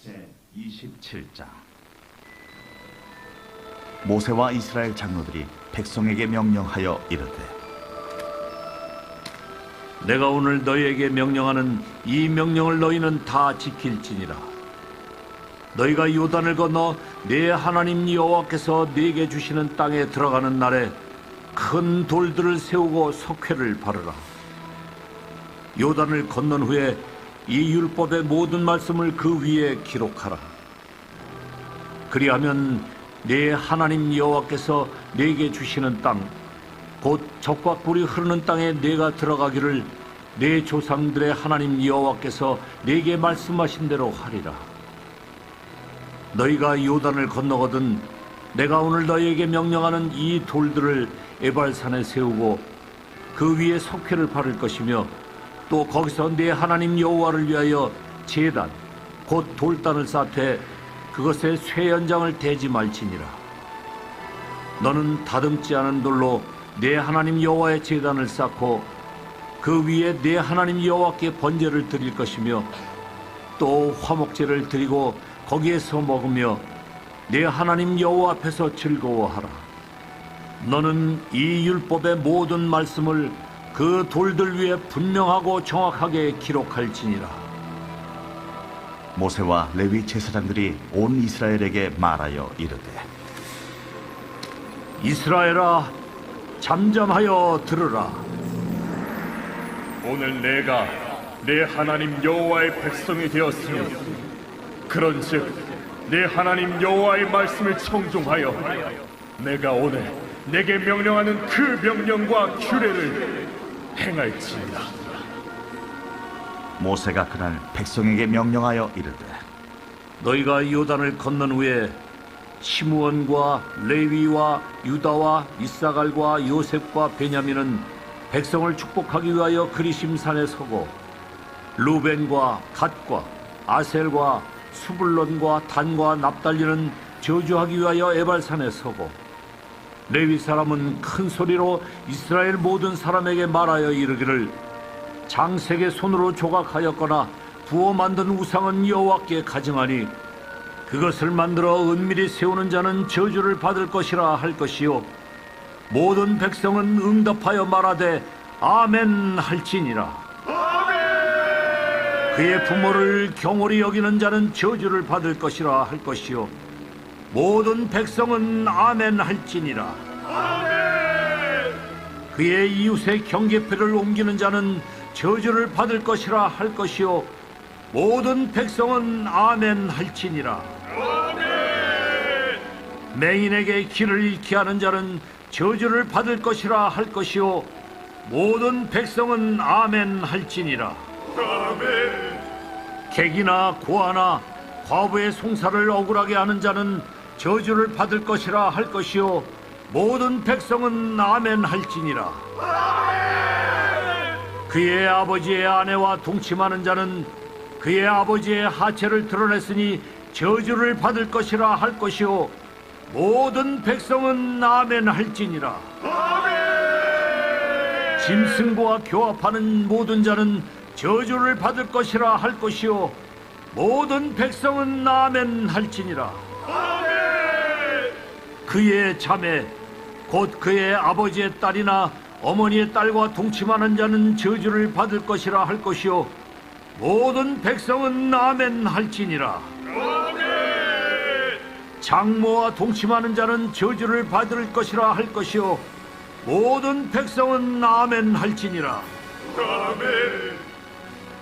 제27장. 모세와 이스라엘 장로들이 백성에게 명령하여 이르되, 내가 오늘 너희에게 명령하는 이 명령을 너희는 다 지킬지니라. 너희가 요단을 건너 네 하나님 여호와께서 네게 주시는 땅에 들어가는 날에 큰 돌들을 세우고 석회를 바르라. 요단을 건넌 후에 이 율법의 모든 말씀을 그 위에 기록하라. 그리하면 네 하나님 여호와께서 네게 주시는 땅, 곧 젖과 꿀이 흐르는 땅에 네가 들어가기를 네 조상들의 하나님 여호와께서 네게 말씀하신 대로 하리라. 너희가 요단을 건너거든 내가 오늘 너희에게 명령하는 이 돌들을 에발산에 세우고 그 위에 석회를 바를 것이며, 또 거기서 네 하나님 여호와를 위하여 제단 곧 돌단을 쌓되 그것에 쇠연장을 대지 말지니라. 너는 다듬지 않은 돌로 네 하나님 여호와의 제단을 쌓고 그 위에 네 하나님 여호와께 번제를 드릴 것이며, 또 화목제를 드리고 거기에서 먹으며 네 하나님 여호와 앞에서 즐거워하라. 너는 이 율법의 모든 말씀을 그 돌들 위에 분명하고 정확하게 기록할지니라. 모세와 레위 제사장들이 온 이스라엘에게 말하여 이르되, 이스라엘아, 잠잠하여 들으라. 오늘 내가 내 하나님 여호와의 백성이 되었으니 그런즉 내 하나님 여호와의 말씀을 청종하여 내가 오늘 내게 명령하는 그 명령과 규례를 행할지니라. 모세가 그날 백성에게 명령하여 이르되, 너희가 요단을 건넌 후에 시므온과 레위와 유다와 이사갈과 요셉과 베냐민은 백성을 축복하기 위하여 그리심산에 서고, 루벤과 갓과 아셀과 수불론과 단과 납달리는 저주하기 위하여 에발산에 서고, 레위 사람은 큰 소리로 이스라엘 모든 사람에게 말하여 이르기를, 장색의 손으로 조각하였거나 부어 만든 우상은 여호와께 가증하니 그것을 만들어 은밀히 세우는 자는 저주를 받을 것이라 할 것이요, 모든 백성은 응답하여 말하되 아멘 할지니라. 그의 부모를 경홀히 여기는 자는 저주를 받을 것이라 할 것이요, 모든 백성은 아멘 할지니라. 그의 이웃의 경계표를 옮기는 자는 저주를 받을 것이라 할 것이요, 모든 백성은 아멘 할지니라. 맹인에게 길을 잃게 하는 자는 저주를 받을 것이라 할 것이요, 모든 백성은 아멘 할지니라. 객이나 고아나 과부의 송사를 억울하게 하는 자는 저주를 받을 것이라 할 것이요, 모든 백성은 아멘 할지니라. 그의 아버지의 아내와 동침하는 자는 그의 아버지의 하체를 드러냈으니 저주를 받을 것이라 할 것이요, 모든 백성은 아멘 할지니라. 짐승과 교합하는 모든 자는 저주를 받을 것이라 할 것이요, 모든 백성은 아멘 할지니라. 그의 자매 곧 그의 아버지의 딸이나 어머니의 딸과 동침하는 자는 저주를 받을 것이라 할 것이요, 모든 백성은 아멘 할지니라. 장모와 동침하는 자는 저주를 받을 것이라 할 것이요, 모든 백성은 아멘 할지니라.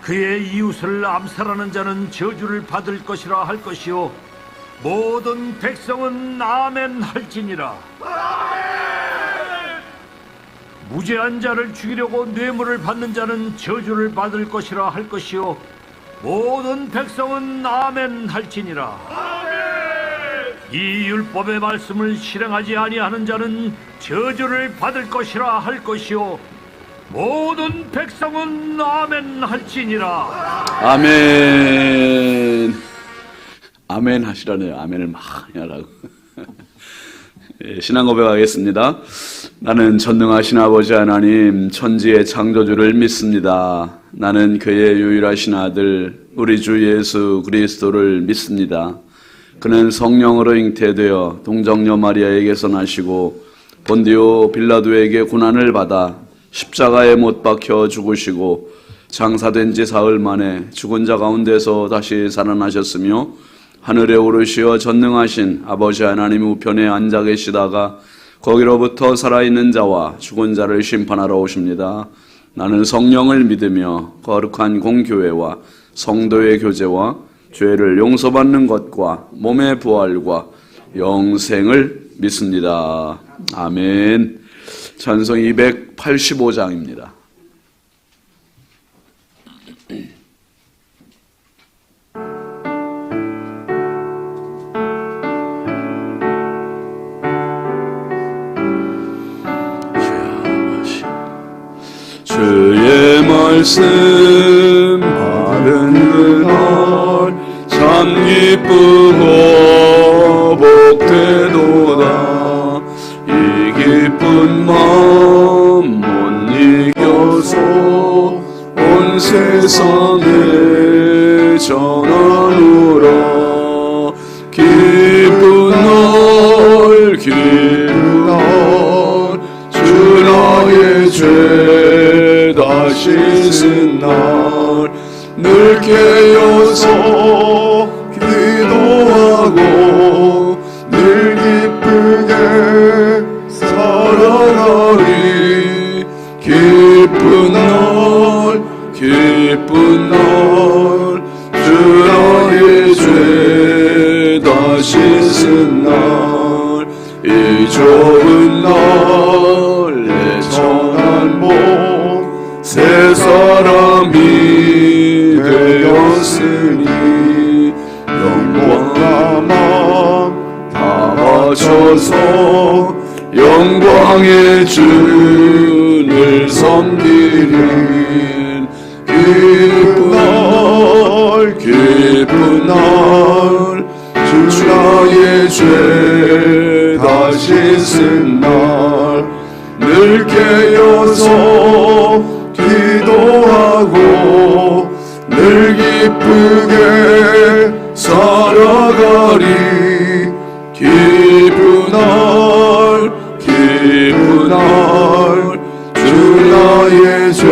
그의 이웃을 암살하는 자는 저주를 받을 것이라 할 것이요, 모든 백성은 아멘 할지니라. 무죄한 자를 죽이려고 뇌물을 받는 자는 저주를 받을 것이라 할 것이요, 모든 백성은 아멘 할지니라. 이 율법의 말씀을 실행하지 아니하는 자는 저주를 받을 것이라 할 것이요, 모든 백성은 아멘 할지니라. 아멘. 아멘 하시라네요. 아멘을 많이 하라고. 신앙 고백하겠습니다. 나는 전능하신 아버지 하나님, 천지의 창조주를 믿습니다. 나는 그의 유일하신 아들, 우리 주 예수 그리스도를 믿습니다. 그는 성령으로 잉태되어 동정녀 마리아에게서 나시고 본디오 빌라도에게 고난을 받아 십자가에 못 박혀 죽으시고 장사된 지 사흘 만에 죽은 자 가운데서 다시 살아나셨으며 하늘에 오르시어 전능하신 아버지 하나님 우편에 앉아 계시다가 거기로부터 살아있는 자와 죽은 자를 심판하러 오십니다. 나는 성령을 믿으며 거룩한 공교회와 성도의 교제와 죄를 용서받는 것과 몸의 부활과 영생을 믿습니다. 아멘. 찬송 285장입니다. 주의 말씀 바른 그날 참 기쁘고 복되도다. 이 기쁜 마음 못 이겨서 온 세상에 전하노라. 기쁜 날 기쁜 날 주 나의 죄 다시 쓴 날 늘 깨어서 기도하고 늘 기쁘게 살아가리. 기쁜 날 기쁜 날 주 나의 죄 다시 쓴 날 이 좋은 날 내 정한 몸 새 사람이 되었으니 영광과 마음 다 바쳐서 영광의 주를 섬기는 기쁜 날 기쁜 날 주 나의 죄 다시 쓴 날 늘 깨어서 기도하고 늘 기쁘게 살아가리. 기쁜 날 기쁜 날 주 나의 죄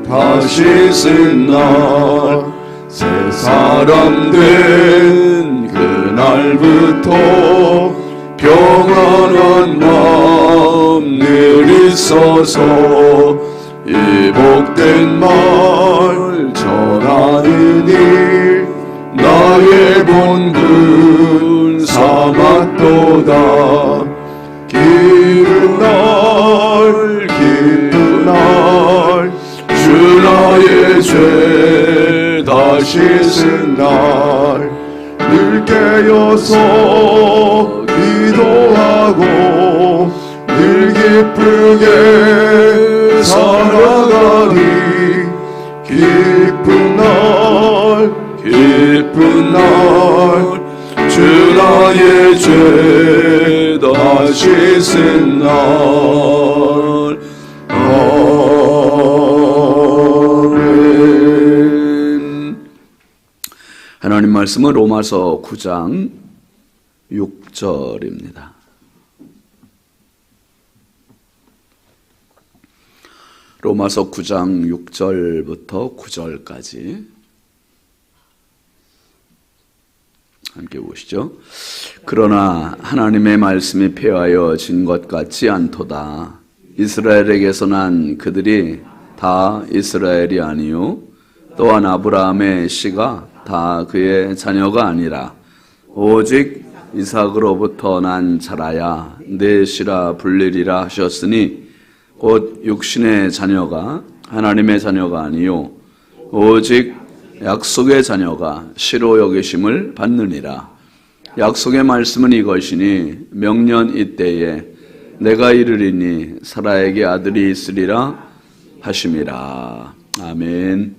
다시 쓴 날 새 사람 된 그날부터 평안한 마음 늘 있어서 이 복된 말 전하는 일 나의 본분 삼았도다. 기쁜 날 기쁜 날 주 나의 죄 다시 쓴 날 늘 깨어서 기도하고 늘 기쁘게 살아가리. 기쁜 날 기쁜 날 주 나의 죄 다시 쓴 날. 아멘. 하나님 말씀은 로마서 9장 6절입니다. 로마서 9장 6절부터 9절까지 함께 보시죠. 그러나 하나님의 말씀이 폐하여진 것 같지 않도다. 이스라엘에게서 난 그들이 다 이스라엘이 아니요 또한 아브라함의 씨가 다 그의 자녀가 아니라 오직 이삭으로부터 난 자라야 내 씨라 불리리라 하셨으니 곧 육신의 자녀가 하나님의 자녀가 아니요 오직 약속의 자녀가 씨로 여기심을 받느니라. 약속의 말씀은 이것이니 명년 이때에 내가 이르리니 사라에게 아들이 있으리라 하심이라. 아멘.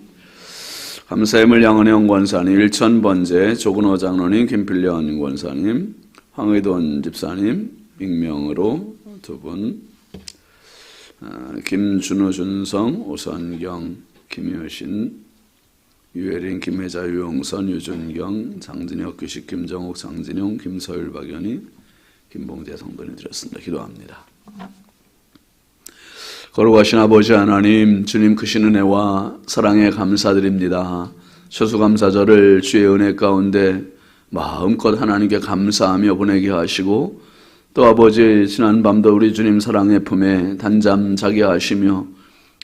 감사함을 양은영 권사님, 일천번제 조근호 장로님, 김필련 권사님, 황의돈 집사님, 익명으로 두 분, 김준호, 준성, 오선경, 김효신, 유혜린, 김혜자, 유용선, 유준경, 장진혁, 규식, 김정옥, 장진용, 김서율, 박연희, 김봉재 성도님 드렸습니다. 기도합니다. 거룩하신 아버지 하나님, 주님 크신 은혜와 사랑에 감사드립니다. 추수감사절을 주의 은혜 가운데 마음껏 하나님께 감사하며 보내게 하시고, 또 아버지 지난밤도 우리 주님 사랑의 품에 단잠 자게 하시며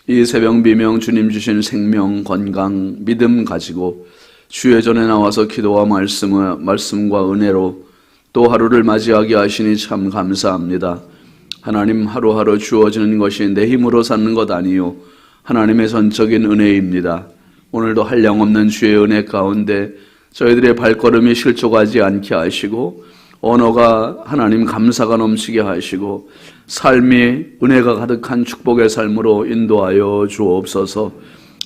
이 새벽 비명 주님 주신 생명, 건강, 믿음 가지고 주의 전에 나와서 기도와 말씀과 은혜로 또 하루를 맞이하게 하시니 참 감사합니다. 하나님, 하루하루 주어지는 것이 내 힘으로 사는 것 아니요 하나님의 전적인 은혜입니다. 오늘도 한량없는 주의 은혜 가운데 저희들의 발걸음이 실족하지 않게 하시고 언어가 하나님 감사가 넘치게 하시고 삶이 은혜가 가득한 축복의 삶으로 인도하여 주옵소서.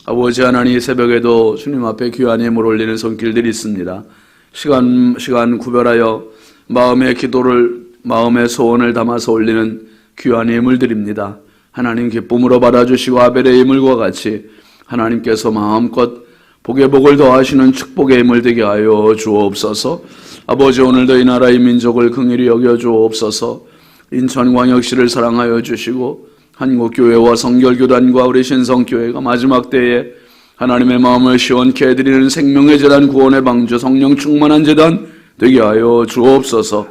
아버지 하나님, 이 새벽에도 주님 앞에 귀한 예물 올리는 손길들이 있습니다. 시간 구별하여 마음의 기도를, 마음의 소원을 담아서 올리는 귀한 예물들입니다. 하나님 기쁨으로 받아주시고 아벨의 예물과 같이 하나님께서 마음껏 복에 복을 더하시는 축복의 예물 되게 하여 주옵소서. 아버지, 오늘도 이 나라의 민족을 긍휼히 여겨 주옵소서. 인천광역시를 사랑하여 주시고 한국교회와 성결교단과 우리 신성교회가 마지막 때에 하나님의 마음을 시원케 해드리는 생명의 재단, 구원의 방주, 성령 충만한 재단 되게 하여 주옵소서.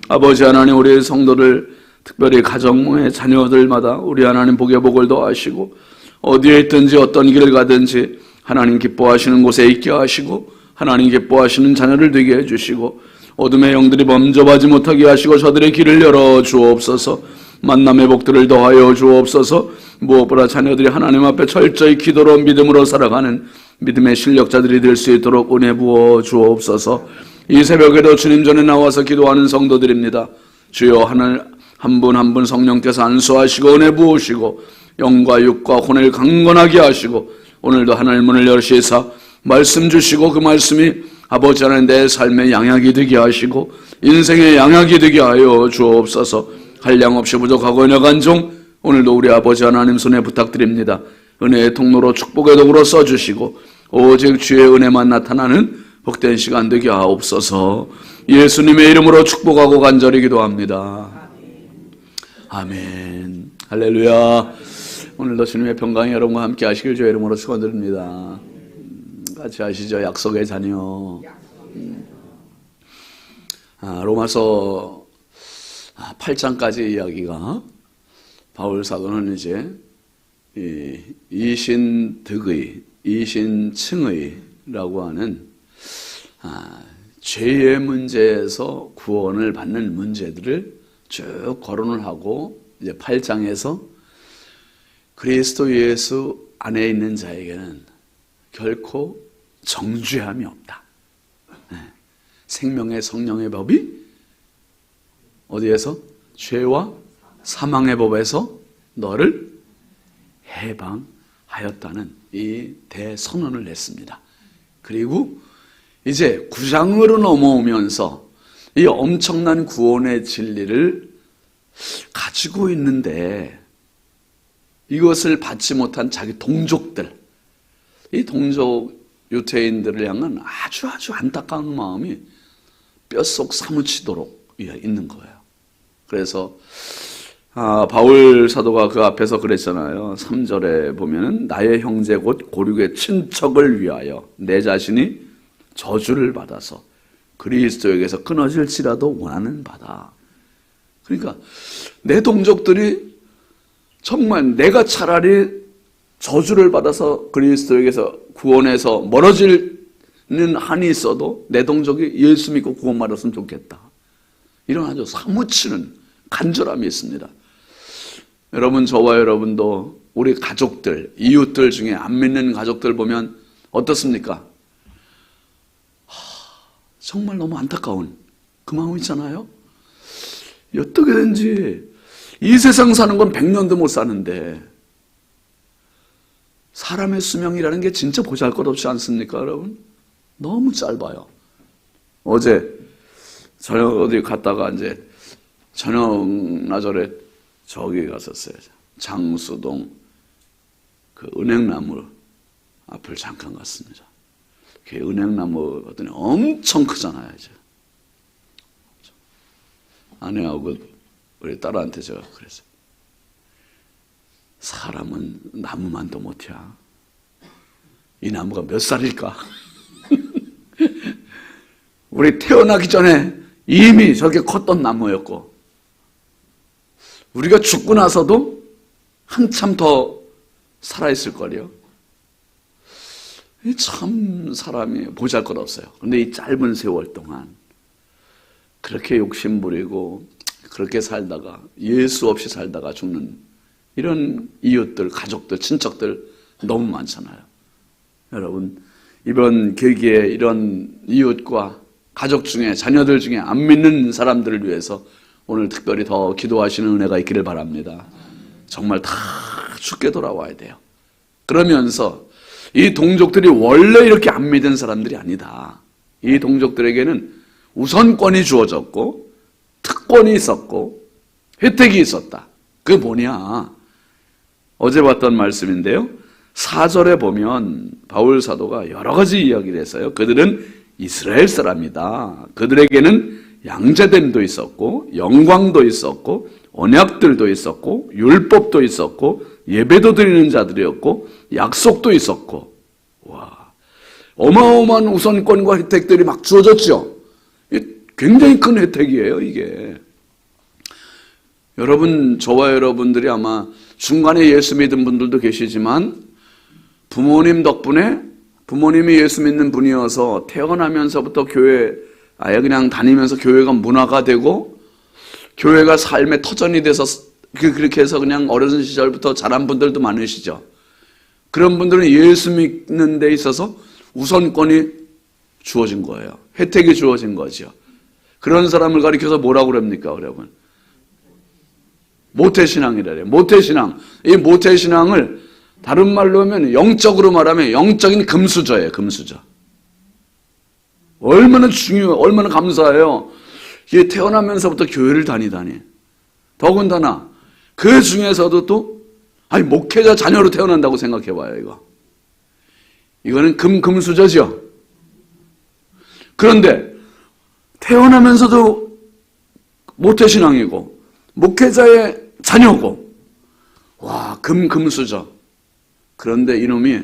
아버지 하나님, 우리 성도들 특별히 가정의 자녀들마다 우리 하나님 복에 복을 더하시고 어디에 있든지 어떤 길을 가든지 하나님 기뻐하시는 곳에 있게 하시고 하나님 기뻐하시는 자녀를 되게 해주시고 어둠의 영들이 범접하지 못하게 하시고 저들의 길을 열어 주옵소서. 만남의 복들을 더하여 주옵소서. 무엇보다 자녀들이 하나님 앞에 철저히 기도로 믿음으로 살아가는 믿음의 실력자들이 될 수 있도록 은혜 부어 주옵소서. 이 새벽에도 주님 전에 나와서 기도하는 성도들입니다. 주여, 하늘 한 분 한 분 성령께서 안수하시고 은혜 부으시고 영과 육과 혼을 강건하게 하시고 오늘도 하늘 문을 여시사 말씀 주시고 그 말씀이 아버지 하나님 내 삶의 양약이 되게 하시고 인생의 양약이 되게 하여 주옵소서. 한량 없이 부족하고 연약한 종 오늘도 우리 아버지 하나님 손에 부탁드립니다. 은혜의 통로로 축복의 도구로 써주시고 오직 주의 은혜만 나타나는 복된 시간 되게 하옵소서. 예수님의 이름으로 축복하고 간절히 기도합니다. 아멘. 할렐루야. 오늘도 주님의 평강이 여러분과 함께 하시길 주의 이름으로 축원드립니다. 같이 하시죠. 약속의 자녀. 로마서 8장까지 이야기가 바울 사도는 이제 이신득의, 이신층의라고 하는 죄의 문제에서 구원을 받는 문제들을 쭉 거론을 하고 이제 8장에서 그리스도 예수 안에 있는 자에게는 결코 정죄함이 없다. 생명의 성령의 법이 어디에서? 죄와 사망의 법에서 너를 해방하였다는 이 대선언을 했습니다. 그리고 이제 9장으로 넘어오면서 이 엄청난 구원의 진리를 가지고 있는데 이것을 받지 못한 자기 동족들, 이 동족 유태인들을 향한 아주 안타까운 마음이 뼛속 사무치도록 있는 거예요. 그래서 바울 사도가 그 앞에서 그랬잖아요. 3절에 보면은 나의 형제 곧 고륙의 친척을 위하여 내 자신이 저주를 받아서 그리스도에게서 끊어질지라도 원하는 바다. 그러니까 내 동족들이 정말 내가 차라리 저주를 받아서 그리스도에게서 구원해서 멀어지는 한이 있어도 내 동족이 예수 믿고 구원받았으면 좋겠다. 이런 아주 사무치는 간절함이 있습니다. 여러분, 저와 여러분도 우리 가족들, 이웃들 중에 안 믿는 가족들 보면 어떻습니까? 정말 너무 안타까운 그 마음 있잖아요. 어떻게든지 이 세상 사는 건 100년도 못 사는데 사람의 수명이라는 게 진짜 보잘것없지 않습니까, 여러분? 너무 짧아요. 어제 저녁 어디 갔다가 이제 저녁 나절에 저기 갔었어요. 장수동 그 은행나무 앞을 잠깐 갔습니다. 그 은행나무 봤더니 엄청 크잖아요. 이제. 아내하고 우리 딸한테 제가 그랬어요. 사람은 나무만도 못이야. 이 나무가 몇 살일까? 우리 태어나기 전에 이미 저렇게 컸던 나무였고, 우리가 죽고 나서도 한참 더 살아있을 거래요. 참 사람이 보잘것없어요. 그런데 이 짧은 세월 동안 그렇게 욕심부리고 그렇게 살다가 예수 없이 살다가 죽는 이런 이웃들, 가족들, 친척들 너무 많잖아요. 여러분, 이번 계기에 이런 이웃과 가족 중에, 자녀들 중에 안 믿는 사람들을 위해서 오늘 특별히 더 기도하시는 은혜가 있기를 바랍니다. 정말 다 죽게 돌아와야 돼요. 그러면서 이 동족들이 원래 이렇게 안 믿은 사람들이 아니다. 이 동족들에게는 우선권이 주어졌고 특권이 있었고 혜택이 있었다. 그게 뭐냐? 어제 봤던 말씀인데요. 4절에 보면 바울 사도가 여러 가지 이야기를 했어요. 그들은 이스라엘 사람이다. 그들에게는 양자됨도 있었고 영광도 있었고 언약들도 있었고 율법도 있었고 예배도 드리는 자들이었고 약속도 있었고, 와, 어마어마한 우선권과 혜택들이 막 주어졌죠. 굉장히 큰 혜택이에요, 이게. 여러분, 저와 여러분들이 아마 중간에 예수 믿은 분들도 계시지만 부모님 덕분에, 부모님이 예수 믿는 분이어서 태어나면서부터 교회 아예 그냥 다니면서 교회가 문화가 되고 교회가 삶의 터전이 돼서 그렇게 해서 그냥 어린 시절부터 자란 분들도 많으시죠. 그런 분들은 예수 믿는 데 있어서 우선권이 주어진 거예요. 혜택이 주어진 거죠. 그런 사람을 가리켜서 뭐라고 그럽니까, 여러분? 모태신앙이래요. 모태신앙. 이 모태신앙을 다른 말로 하면, 영적으로 말하면 영적인 금수저예요. 금수저. 얼마나 중요해요. 얼마나 감사해요. 이게 태어나면서부터 교회를 다니다니. 더군다나 그 중에서도 또 목회자 자녀로 태어난다고 생각해봐요. 이거는 금수저죠. 그런데 태어나면서도 모태신앙이고 목회자의 자녀고, 와, 금수저. 그런데 이놈이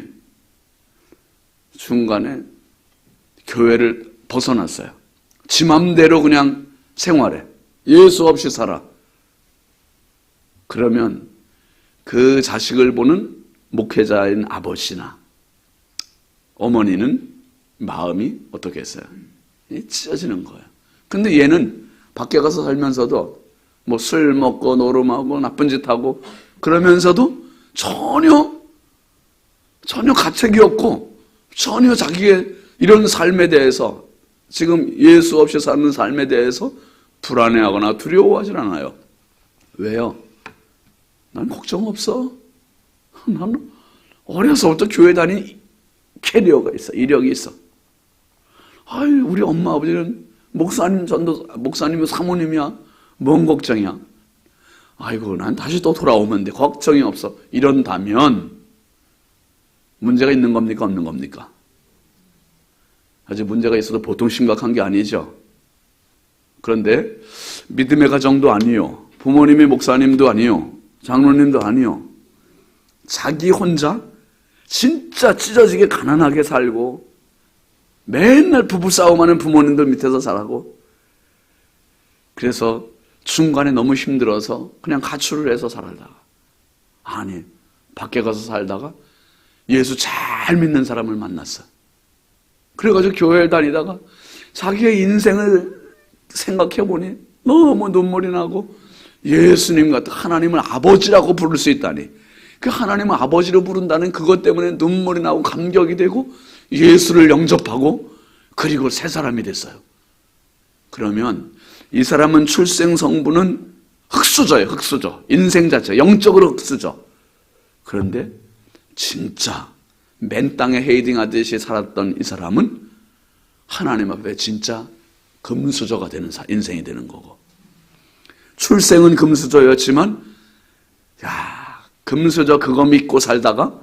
중간에 교회를 벗어났어요. 지 맘대로 그냥 생활해. 예수 없이 살아. 그러면 그 자식을 보는 목회자인 아버지나 어머니는 마음이 어떻게 했어요? 찢어지는 거예요. 근데 얘는 밖에 가서 살면서도 뭐 술 먹고 노름하고 나쁜 짓 하고 그러면서도 전혀 가책이 없고 전혀 자기의 이런 삶에 대해서, 지금 예수 없이 사는 삶에 대해서 불안해하거나 두려워하진 않아요. 왜요? 난 걱정 없어. 나는 어려서부터 교회 다닌 캐리어가 있어. 이력이 있어. 아유, 우리 엄마 아버지는 목사님이 사모님이야. 뭔 걱정이야? 아이고, 난 다시 또 돌아오면 돼. 걱정이 없어. 이런다면 문제가 있는 겁니까? 없는 겁니까? 아직 문제가 있어도 보통 심각한 게 아니죠. 그런데 믿음의 가정도 아니요, 부모님이 목사님도 아니요, 장로님도 아니요, 자기 혼자 진짜 찢어지게 가난하게 살고 맨날 부부싸움하는 부모님들 밑에서 살고, 그래서 중간에 너무 힘들어서 그냥 가출을 해서 살다가, 아니, 밖에 가서 살다가 예수 잘 믿는 사람을 만났어. 그래가지고 교회를 다니다가 자기의 인생을 생각해보니 너무 눈물이 나고, 예수님 같은 하나님을 아버지라고 부를 수 있다니, 그 하나님을 아버지로 부른다는 그것 때문에 눈물이 나고 감격이 되고 예수를 영접하고 그리고 새 사람이 됐어요. 그러면 이 사람은 출생 성분은 흙수저예요. 흙수저. 인생 자체 영적으로 흙수저. 그런데 진짜 맨 땅에 헤이딩하듯이 살았던 이 사람은 하나님 앞에 진짜 금수저가 되는 인생이 되는 거고, 출생은 금수저였지만 금수저 그거 믿고 살다가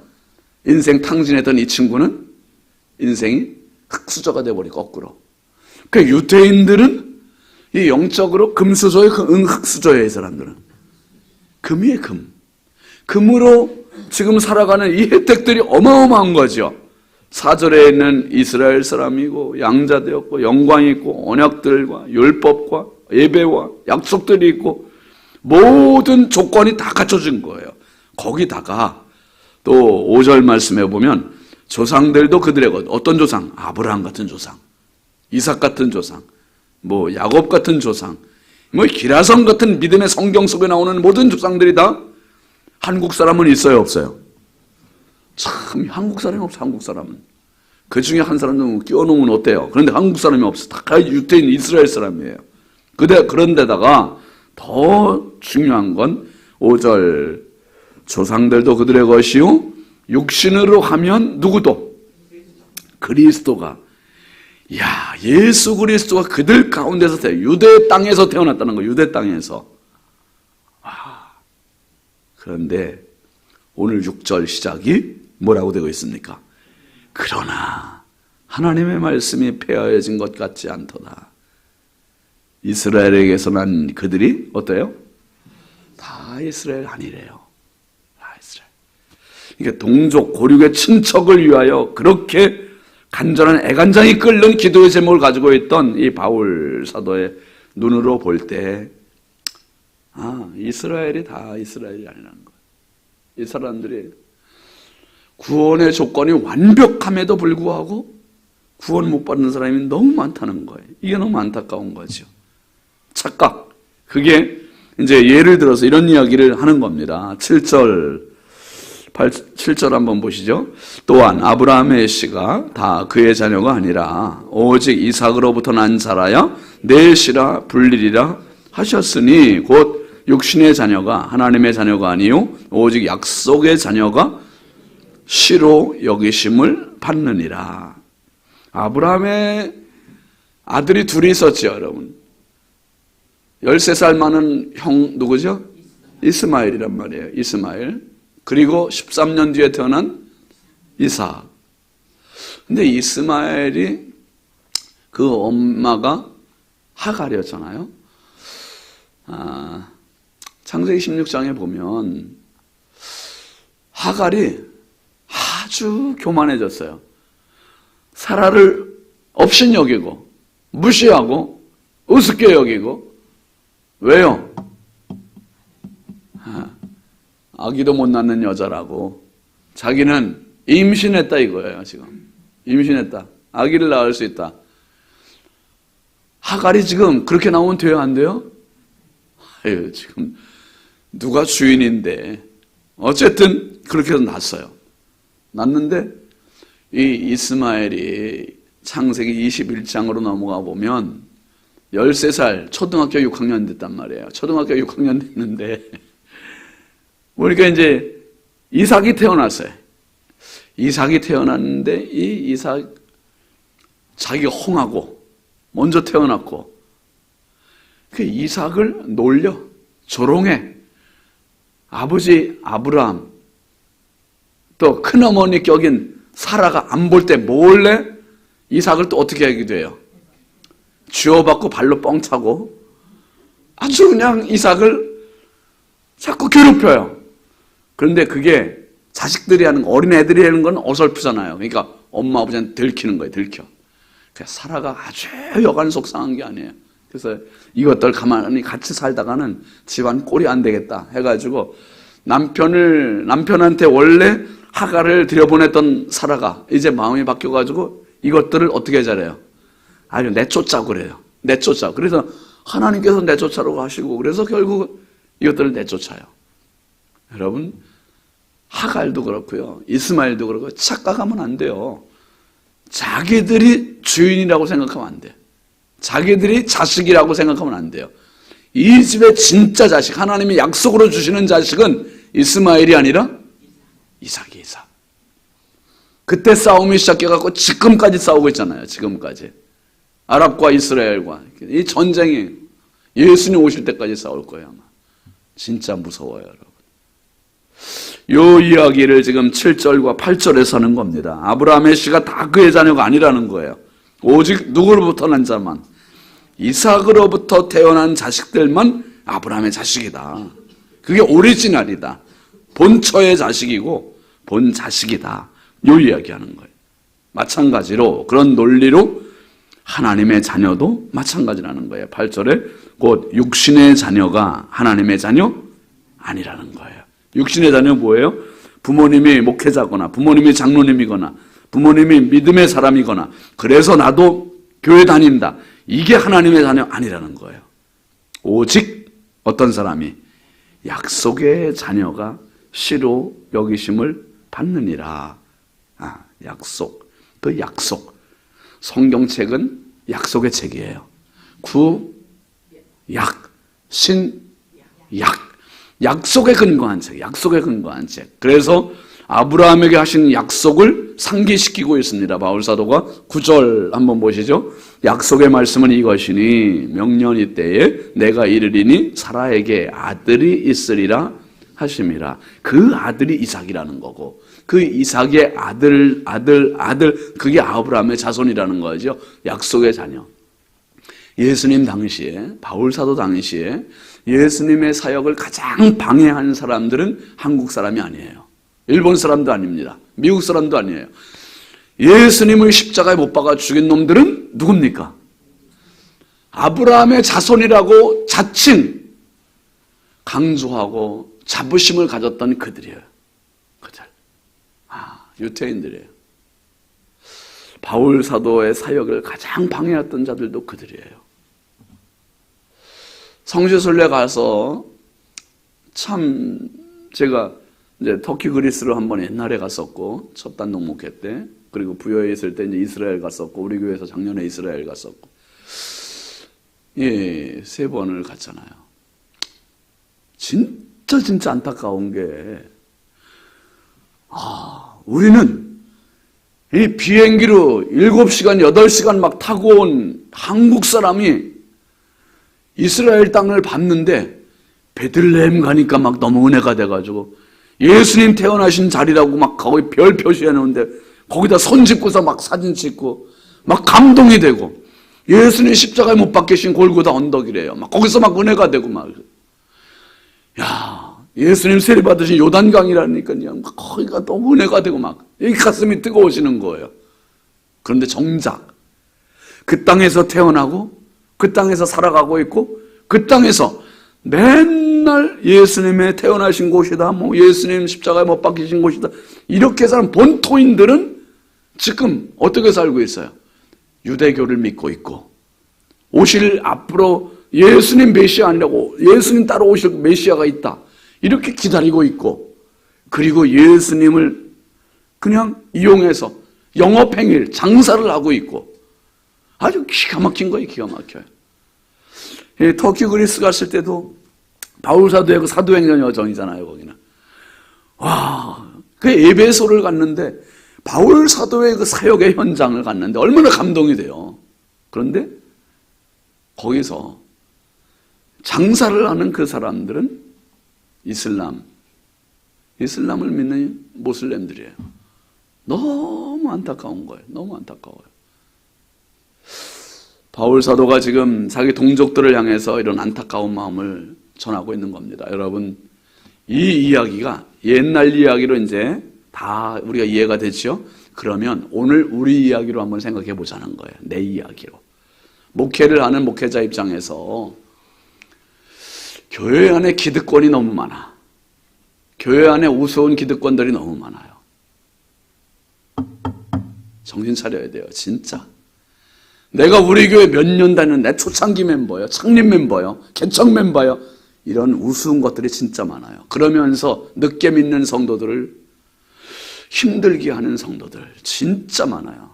인생 탕진했던 이 친구는 인생이 흙수저가 돼버리고 거꾸로. 그러니까 유대인들은 이 영적으로 금수저의 흙수저예요. 이 사람들은 금이에요. 금으로 지금 살아가는 이 혜택들이 어마어마한 거죠. 4절에 있는 이스라엘 사람이고 양자되었고 영광이 있고 언약들과 율법과 예배와 약속들이 있고 모든 조건이 다 갖춰진 거예요. 거기다가 또 5절 말씀해 보면 조상들도 그들의 것, 어떤 조상? 아브라함 같은 조상, 이삭 같은 조상, 뭐 야곱 같은 조상, 뭐 기라성 같은 믿음의 성경 속에 나오는 모든 조상들이 다 한국 사람은 있어요, 없어요? 참 한국 사람이 없어. 한국 사람은 그 중에 한 사람 끼워놓으면 어때요? 그런데 한국 사람이 없어. 다 유대인 이스라엘 사람이에요. 그런데다가 더 중요한 건 5절 조상들도 그들의 것이요 육신으로 하면 누구도 그리스도가 예수 그리스도가 그들 가운데서 유대 땅에서 태어났다는 거예요. 유대 땅에서. 그런데 오늘 6절 시작이 뭐라고 되고 있습니까? 그러나 하나님의 말씀이 폐하여진 것 같지 않도다. 이스라엘에게서 난 그들이 어때요? 다 이스라엘 아니래요. 다 이스라엘. 그러니까 동족 고륙의 친척을 위하여 그렇게 간절한 애간장이 끓는 기도의 제목을 가지고 있던 이 바울 사도의 눈으로 볼 때 이스라엘이 다 이스라엘이 아니라는 거예요. 이 사람들이 구원의 조건이 완벽함에도 불구하고 구원 못 받는 사람이 너무 많다는 거예요. 이게 너무 안타까운 거죠. 착각. 그게 이제 예를 들어서 이런 이야기를 하는 겁니다. 7절 한번 보시죠. 또한 아브라함의 씨가 다 그의 자녀가 아니라 오직 이삭으로부터 난 자라야 내 씨라 불리리라 하셨으니 곧 육신의 자녀가 하나님의 자녀가 아니요 오직 약속의 자녀가 씨로 여기심을 받느니라. 아브라함의 아들이 둘이 있었죠, 여러분. 13살 많은 형 누구죠? 이스마엘이란 말이에요. 이스마엘. 그리고 13년 뒤에 태어난 이삭. 근데 이스마엘이 그 엄마가 하갈이었잖아요. 창세기 16장에 보면 하갈이 아주 교만해졌어요. 사라를 업신여기고 무시하고 우습게 여기고. 왜요? 아기도 못 낳는 여자라고. 자기는 임신했다 이거예요. 지금 임신했다. 아기를 낳을 수 있다. 하갈이 지금 그렇게 나오면 돼요, 안 돼요? 지금 누가 주인인데 어쨌든 그렇게 해서 낳았어요. 낳는데 이 이스마엘이 창세기 21장으로 넘어가 보면 13살 초등학교 6학년 됐단 말이에요. 초등학교 6학년 됐는데 그러니까 이제 이삭이 태어났어요. 이삭이 태어났는데 이 이삭 자기가 홍하고 먼저 태어났고 그 이삭을 놀려 조롱해. 아버지 아브라함 또 큰어머니 격인 사라가 안 볼 때 몰래 이삭을 또 어떻게 하기도 해요? 쥐어받고 발로 뻥 차고 아주 그냥 이삭을 자꾸 괴롭혀요. 그런데 그게 자식들이 하는 거, 어린애들이 하는 건 어설프잖아요. 그러니까 엄마 아버지한테 들키는 거예요. 들켜. 그러니까 사라가 아주 여간 속상한 게 아니에요. 그래서 이것들 가만히 같이 살다가는 집안 꼴이 안 되겠다 해가지고 남편한테 원래 하갈을 들여보냈던 사라가 이제 마음이 바뀌어가지고 이것들을 어떻게 잘해요? 아주 내쫓자고 그래요. 내쫓자. 그래서 하나님께서 내쫓으라고 하시고 그래서 결국 이것들을 내쫓아요. 여러분 하갈도 그렇고요. 이스마엘도 그렇고 착각하면 안 돼요. 자기들이 주인이라고 생각하면 안 돼요. 자기들이 자식이라고 생각하면 안 돼요. 이 집의 진짜 자식, 하나님이 약속으로 주시는 자식은 이스마엘이 아니라 이삭이 이삭. 그때 싸움이 시작해갖고 지금까지 싸우고 있잖아요. 지금까지. 아랍과 이스라엘과 이 전쟁이 예수님 오실 때까지 싸울 거예요, 아마. 진짜 무서워요, 여러분. 요 이야기를 지금 7절과 8절에 하는 겁니다. 아브라함의 씨가 다 그의 자녀가 아니라는 거예요. 오직 누구로부터 난 자만, 이삭으로부터 태어난 자식들만 아브라함의 자식이다. 그게 오리지널이다. 본처의 자식이고 본 자식이다. 요 이야기하는 거예요. 마찬가지로 그런 논리로 하나님의 자녀도 마찬가지라는 거예요. 8절에 곧 육신의 자녀가 하나님의 자녀 아니라는 거예요. 육신의 자녀는 뭐예요? 부모님이 목회자거나 부모님이 장로님이거나 부모님이 믿음의 사람이거나 그래서 나도 교회 다닌다. 이게 하나님의 자녀 아니라는 거예요. 오직 어떤 사람이 약속의 자녀가 씨로 여기심을 받느니라. 약속. 그 약속. 성경책은 약속의 책이에요. 구, 약, 신, 약. 약속에 근거한 책. 약속에 근거한 책. 그래서 아브라함에게 하신 약속을 상기시키고 있습니다. 바울 사도가 9절 한번 보시죠. 약속의 말씀은 이것이니 명년 이때에 내가 이르리니 사라에게 아들이 있으리라 하심이라. 그 아들이 이삭이라는 거고 그 이삭의 아들 그게 아브라함의 자손이라는 거죠. 약속의 자녀. 예수님 당시에 바울 사도 당시에 예수님의 사역을 가장 방해한 사람들은 한국 사람이 아니에요. 일본 사람도 아닙니다. 미국 사람도 아니에요. 예수님을 십자가에 못 박아 죽인 놈들은 누굽니까? 아브라함의 자손이라고 자칭 강조하고 자부심을 가졌던 그들이에요. 그들. 유태인들이에요. 바울 사도의 사역을 가장 방해했던 자들도 그들이에요. 성지순례 가서 참 제가 이제 터키 그리스로 한번 옛날에 갔었고 첫 단독 목회 때 그리고 부여에 있을 때 이제 이스라엘 갔었고 우리 교회에서 작년에 이스라엘 갔었고 예, 3번을 갔잖아요. 진짜 안타까운 게 우리는 이 비행기로 7시간 8시간 막 타고 온 한국 사람이 이스라엘 땅을 봤는데 베들레헴 가니까 막 너무 은혜가 돼가지고 예수님 태어나신 자리라고 막 거기 별 표시해 놓은데 거기다 손 짚고서 막 사진 찍고 막 감동이 되고 예수님 십자가에 못 박히신 골고다 언덕이래요. 막 거기서 막 은혜가 되고 막 예수님 세례 받으신 요단강이라니까요. 막 거기가 너무 은혜가 되고 막 이 가슴이 뜨거워지는 거예요. 그런데 정작 그 땅에서 태어나고 그 땅에서 살아가고 있고 그 땅에서 맨날 예수님의 태어나신 곳이다. 뭐 예수님 십자가에 못 박히신 곳이다. 이렇게 사는 본토인들은 지금 어떻게 살고 있어요? 유대교를 믿고 있고 오실 앞으로 예수님 메시아 아니라고 예수님 따로 오실 메시아가 있다. 이렇게 기다리고 있고 그리고 예수님을 그냥 이용해서 영업행위를 장사를 하고 있고 아주 기가 막힌 거예요. 기가 막혀요. 터키 그리스 갔을 때도 바울 사도의 그 사도행전 여정이잖아요. 거기는 그 에베소를 갔는데 바울 사도의 그 사역의 현장을 갔는데 얼마나 감동이 돼요. 그런데 거기서 장사를 하는 그 사람들은 이슬람을 믿는 모슬렘들이에요. 너무 안타까운 거예요. 너무 안타까워요. 바울 사도가 지금 자기 동족들을 향해서 이런 안타까운 마음을 전하고 있는 겁니다. 여러분, 이 이야기가 옛날 이야기로 이제 다 우리가 이해가 됐죠? 그러면 오늘 우리 이야기로 한번 생각해 보자는 거예요. 내 이야기로. 목회를 하는 목회자 입장에서 교회 안에 기득권이 너무 많아. 교회 안에 우스운 기득권들이 너무 많아요. 정신 차려야 돼요. 진짜. 내가 우리 교회 몇 년 다녔는데 초창기 멤버요, 창립 멤버요, 개척 멤버요. 이런 우스운 것들이 진짜 많아요. 그러면서 늦게 믿는 성도들을 힘들게 하는 성도들 진짜 많아요.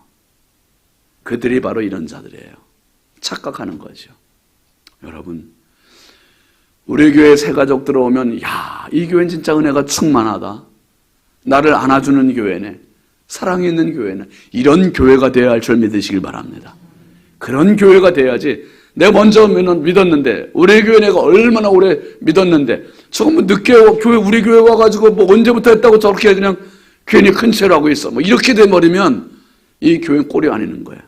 그들이 바로 이런 자들이에요. 착각하는 거죠. 여러분, 우리 교회 새 가족 들어오면 이 교회는 진짜 은혜가 충만하다. 나를 안아주는 교회네. 사랑이 있는 교회네. 이런 교회가 되어야 할 줄 믿으시길 바랍니다. 그런 교회가 돼야지 내가 먼저 믿었는데, 우리 교회 내가 얼마나 오래 믿었는데, 조금 늦게 교회, 우리 교회 와가지고 뭐 언제부터 했다고 저렇게 그냥 괜히 큰 채로 하고 있어. 뭐 이렇게 돼버리면 이 교회는 꼴이 아니는 거예요.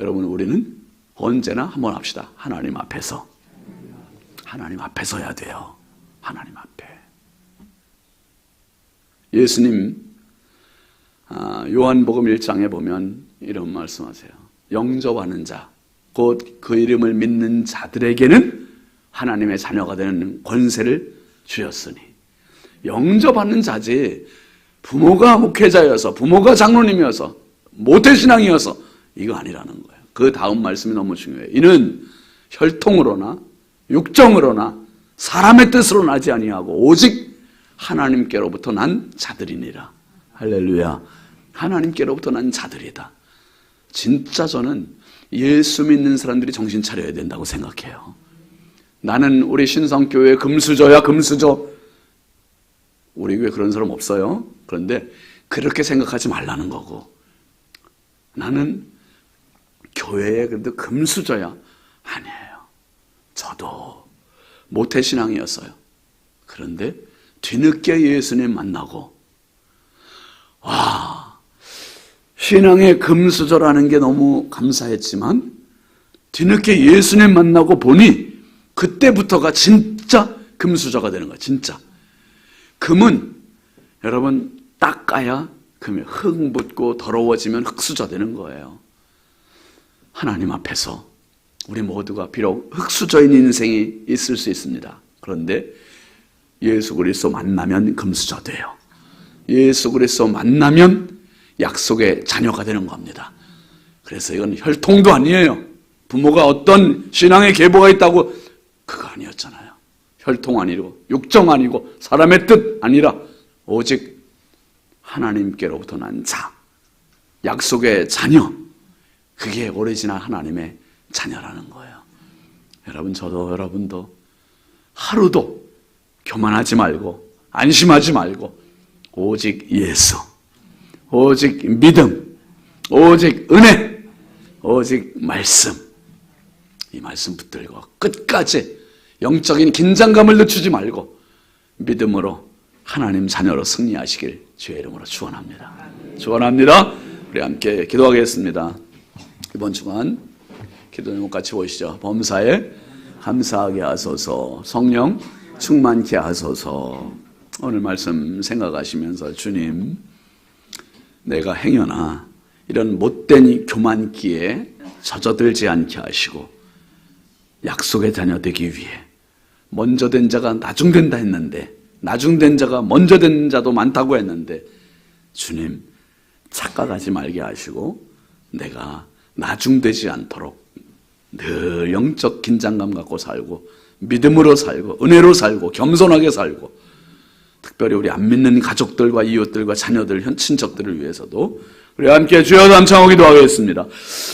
여러분, 우리는 언제나 한번 합시다. 하나님 앞에서. 하나님 앞에 서야 돼요. 하나님 앞에. 예수님, 요한복음 1장에 보면 이런 말씀하세요. 영접하는 자, 곧 그 이름을 믿는 자들에게는 하나님의 자녀가 되는 권세를 주셨으니. 영접하는 자지, 부모가 목회자여서, 부모가 장로님이어서, 모태신앙이어서 이거 아니라는 거예요. 그 다음 말씀이 너무 중요해요. 이는 혈통으로나 육정으로나 사람의 뜻으로 나지 아니하고 오직 하나님께로부터 난 자들이니라. 할렐루야. 하나님께로부터 난 자들이다. 진짜 저는 예수 믿는 사람들이 정신 차려야 된다고 생각해요. 나는 우리 신성교회 금수저야, 금수저. 우리 교회 그런 사람 없어요. 그런데 그렇게 생각하지 말라는 거고, 나는 교회에 그래도 금수저야. 아니에요. 저도 모태신앙이었어요. 그런데 뒤늦게 예수님 만나고, 와, 신앙의 금수저라는 게 너무 감사했지만 뒤늦게 예수님 만나고 보니 그때부터가 진짜 금수저가 되는 거예요. 진짜. 금은 여러분 닦아야 금이 흙 묻고 더러워지면 흙수저 되는 거예요. 하나님 앞에서 우리 모두가 비록 흙수저인 인생이 있을 수 있습니다. 그런데 예수 그리스도 만나면 금수저 돼요. 예수 그리스도 만나면 약속의 자녀가 되는 겁니다. 그래서 이건 혈통도 아니에요. 부모가 어떤 신앙의 계보가 있다고 그거 아니었잖아요. 혈통 아니고 육정 아니고 사람의 뜻 아니라 오직 하나님께로부터 난 자, 약속의 자녀. 그게 오리지널 하나님의 자녀라는 거예요. 여러분, 저도 여러분도 하루도 교만하지 말고 안심하지 말고 오직 예수, 오직 믿음, 오직 은혜, 오직 말씀, 이 말씀 붙들고 끝까지 영적인 긴장감을 늦추지 말고 믿음으로 하나님 자녀로 승리하시길 주의 이름으로 축원합니다. 축원합니다. 우리 함께 기도하겠습니다. 이번 주간 기도 제목 같이 보시죠. 범사에 감사하게 하소서, 성령 충만케 하소서. 오늘 말씀 생각하시면서 주님, 내가 행여나 이런 못된 교만기에 젖어들지 않게 하시고 약속의 자녀 되기 위해 먼저 된 자가 나중된다 했는데, 나중된 자가 먼저 된 자도 많다고 했는데, 주님 착각하지 말게 하시고 내가 나중되지 않도록 늘 영적 긴장감 갖고 살고 믿음으로 살고 은혜로 살고 겸손하게 살고, 특별히 우리 안 믿는 가족들과 이웃들과 자녀들, 현 친척들을 위해서도 우리 함께 주여 감사하고 기도하겠습니다.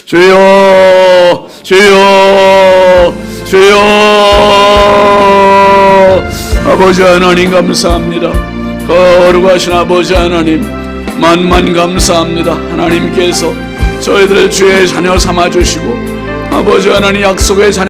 주여, 주여, 주여. 아버지 하나님 감사합니다. 거룩하신 아버지 하나님 만만 감사합니다. 하나님께서 저희들을 주의 자녀 삼아주시고 아버지 하나님 약속의 자녀